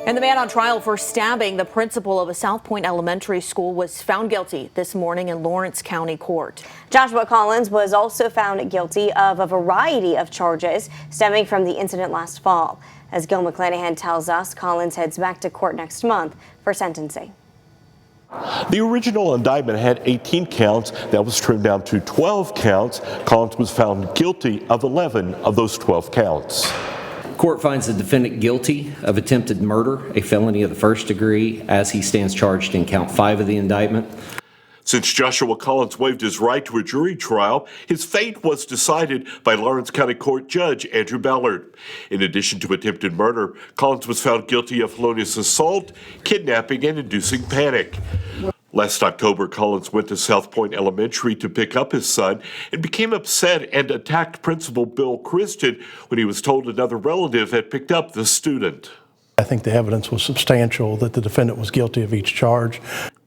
And the man on trial for stabbing the principal of a South Point elementary school was found guilty this morning in Lawrence County Court. Joshua Collins was also found guilty of a variety of charges stemming from the incident last fall. As Gil McClanahan tells us, Collins heads back to court next month for sentencing. The original indictment had 18 counts. That was trimmed down to 12 counts. Collins was found guilty of 11 of those 12 counts. Court finds the defendant guilty of attempted murder, a felony of the first degree, as he stands charged in count 5 of the indictment. Since Joshua Collins waived his right to a jury trial, his fate was decided by Lawrence County Court Judge Andrew Ballard. In addition to attempted murder, Collins was found guilty of felonious assault, kidnapping, and inducing panic. Last October, Collins went to South Point Elementary to pick up his son and became upset and attacked Principal Bill Christian when he was told another relative had picked up the student. I think the evidence was substantial that the defendant was guilty of each charge.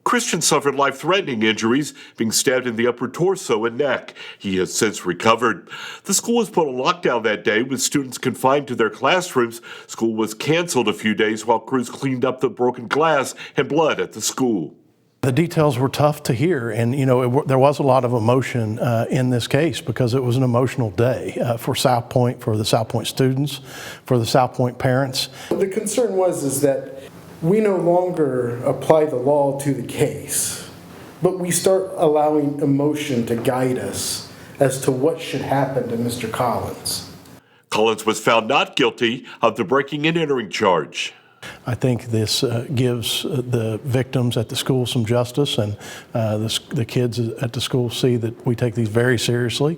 Christian suffered life-threatening injuries, being stabbed in the upper torso and neck. He has since recovered. The school was put on lockdown that day with students confined to their classrooms. School was canceled a few days while crews cleaned up the broken glass and blood at the school. The details were tough to hear, and there was a lot of emotion in this case because it was an emotional day for South Point, for the South Point students, for the South Point parents. The concern is that we no longer apply the law to the case, but we start allowing emotion to guide us as to what should happen to Mr. Collins. Collins was found not guilty of the breaking and entering charge. I think this gives the victims at the school some justice, and the kids at the school see that we take these very seriously.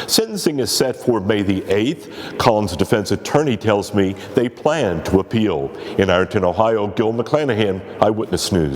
Sentencing is set for May the 8th. Collins' defense attorney tells me they plan to appeal. In Ironton, Ohio, Gil McClanahan, Eyewitness News.